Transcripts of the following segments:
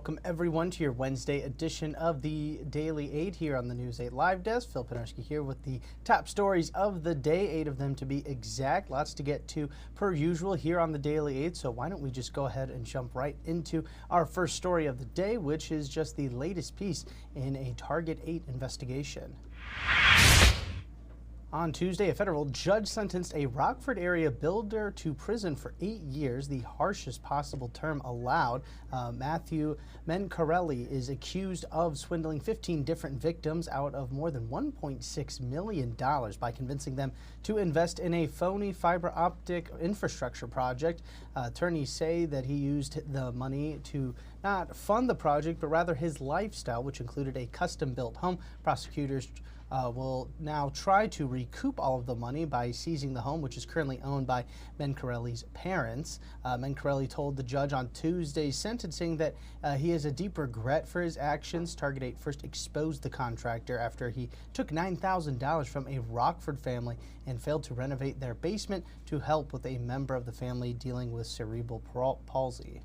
welcome everyone to your Wednesday edition of the Daily 8 here on the News 8 Live Desk. Phil Penarski here with the top stories of the day, 8 of them to be exact. Lots to get to per usual here on the Daily 8, so why don't we just go ahead and jump right into our first story of the day, which is just the latest piece in a Target 8 investigation. On Tuesday, a federal judge sentenced a Rockford area builder to prison for 8 years, the harshest possible term allowed. Matthew Mencarelli is accused of swindling 15 different victims out of more than $1.6 million by convincing them to invest in a phony fiber optic infrastructure project. Attorneys say that he used the money to not fund the project, but rather his lifestyle, which included a custom-built home. Prosecutors will now try to recoup all of the money by seizing the home, which is currently owned by Mencarelli's parents. Mencarelli told the judge on Tuesday's sentencing that he has a deep regret for his actions. Target 8 first exposed the contractor after he took $9,000 from a Rockford family and failed to renovate their basement to help with a member of the family dealing with cerebral palsy.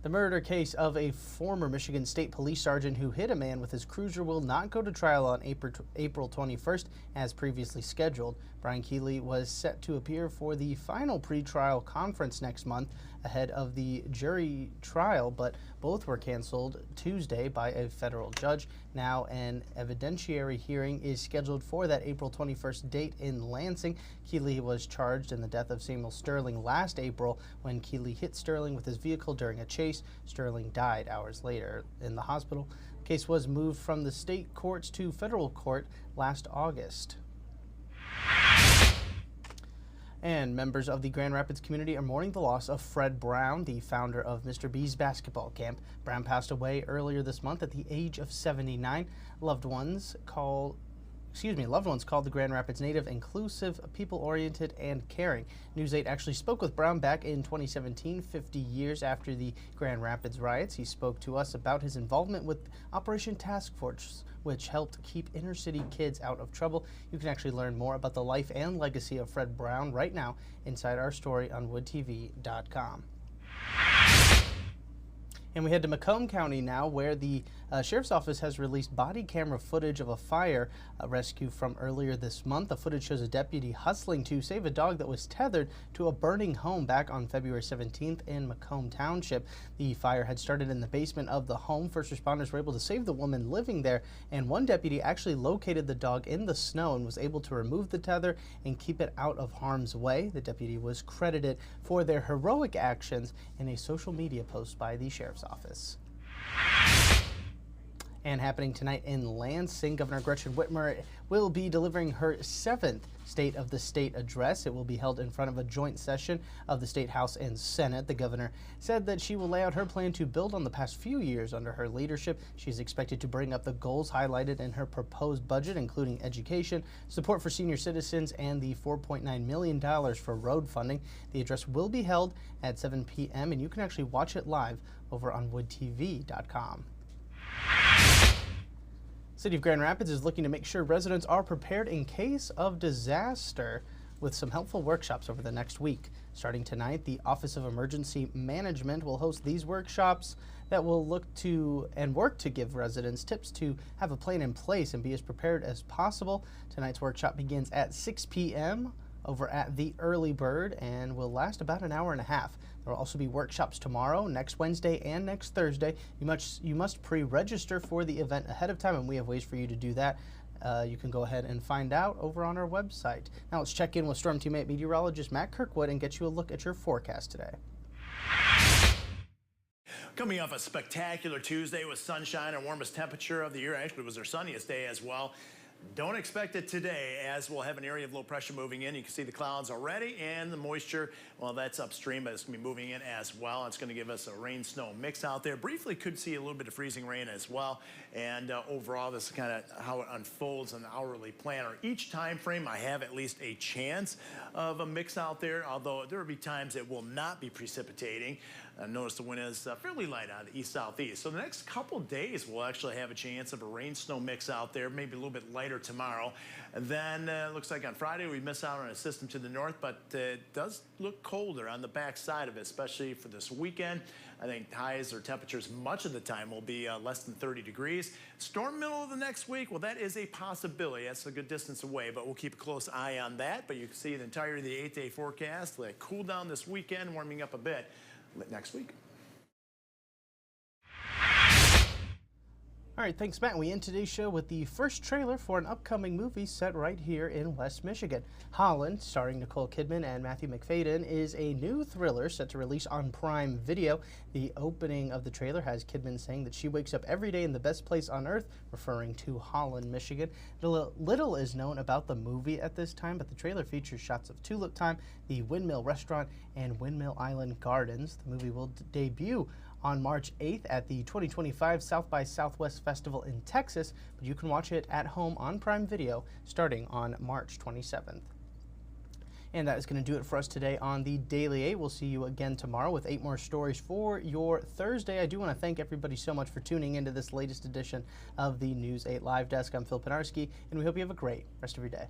The murder case of a former Michigan State Police sergeant who hit a man with his cruiser will not go to trial on April 21st as previously scheduled. Brian Keeley was set to appear for the final pretrial conference next month ahead of the jury trial, but both were canceled Tuesday by a federal judge. Now an evidentiary hearing is scheduled for that April 21st date in Lansing. Keeley was charged in the death of Samuel Sterling last April when Keeley hit Sterling with his vehicle during a chase. Sterling died hours later in the hospital. The case was moved from the state courts to federal court last August. And members of the Grand Rapids community are mourning the loss of Fred Brown, the founder of Mr. B's basketball camp. Brown passed away earlier this month at the age of 79. Loved ones called the Grand Rapids native inclusive, people-oriented, and caring. News 8 actually spoke with Brown back in 2017, 50 years after the Grand Rapids riots. He spoke to us about his involvement with Operation Task Force, which helped keep inner-city kids out of trouble. You can actually learn more about the life and legacy of Fred Brown right now inside our story on woodtv.com. And we head to Macomb County now, where the Sheriff's Office has released body camera footage of a fire rescue from earlier this month. The footage shows a deputy hustling to save a dog that was tethered to a burning home back on February 17th in Macomb Township. The fire had started in the basement of the home. First responders were able to save the woman living there, and one deputy actually located the dog in the snow and was able to remove the tether and keep it out of harm's way. The deputy was credited for their heroic actions in a social media post by the Sheriff's Office. And happening tonight in Lansing, Governor Gretchen Whitmer will be delivering her 7th State of the State address. It will be held in front of a joint session of the State House and Senate. The governor said that she will lay out her plan to build on the past few years under her leadership. She's expected to bring up the goals highlighted in her proposed budget, including education, support for senior citizens, and the $4.9 million for road funding. The address will be held at 7 p.m., and you can actually watch it live over on woodtv.com. City of Grand Rapids is looking to make sure residents are prepared in case of disaster with some helpful workshops over the next week. Starting tonight, the Office of Emergency Management will host these workshops that will look to and work to give residents tips to have a plan in place and be as prepared as possible. Tonight's workshop begins at 6 p.m. over at the Early Bird and will last about an hour and a half. There will also be workshops tomorrow, next Wednesday, and next Thursday. You must pre-register for the event ahead of time, and we have ways for you to do that. You can go ahead and find out over on our website. Now let's check in with Storm Teammate meteorologist Matt Kirkwood and get you a look at your forecast today. Coming off a spectacular Tuesday with sunshine and warmest temperature of the year. Actually, it was our sunniest day as well. Don't expect it today, as we'll have an area of low pressure moving in. You can see the clouds already, and the moisture, well, that's upstream, but it's going to be moving in as well. It's going to give us a rain-snow mix out there. Briefly could see a little bit of freezing rain as well. And overall, this is kind of how it unfolds on the hourly planner. Each time frame, I have at least a chance of a mix out there, although there will be times it will not be precipitating. Notice the wind is fairly light out of the east-southeast. So the next couple days, we'll actually have a chance of a rain-snow mix out there, maybe a little bit lighter tomorrow. And then looks like on Friday we miss out on a system to the north, but it does look colder on the back side of it, especially for this weekend. I think highs or temperatures much of the time will be less than 30 degrees. Storm middle of the next week, well, that is a possibility. That's a good distance away, but we'll keep a close eye on that. But you can see the entirety of the 8-day forecast. Let it cool down this weekend, warming up a bit next week. All right, thanks, Matt. We end today's show with the first trailer for an upcoming movie set right here in West Michigan. Holland, starring Nicole Kidman and Matthew Macfadyen, is a new thriller set to release on Prime Video. The opening of the trailer has Kidman saying that she wakes up every day in the best place on earth, referring to Holland, Michigan. Little is known about the movie at this time, but the trailer features shots of Tulip Time, the Windmill Restaurant, and Windmill Island Gardens. The movie will debut on March 8th at the 2025 South by Southwest Festival in Texas, but you can watch it at home on Prime Video starting on March 27th. And that is going to do it for us today on the Daily 8. We'll see you again tomorrow with 8 more stories for your Thursday. I do want to thank everybody so much for tuning into this latest edition of the News 8 Live Desk. I'm Phil Pinarski, and we hope you have a great rest of your day.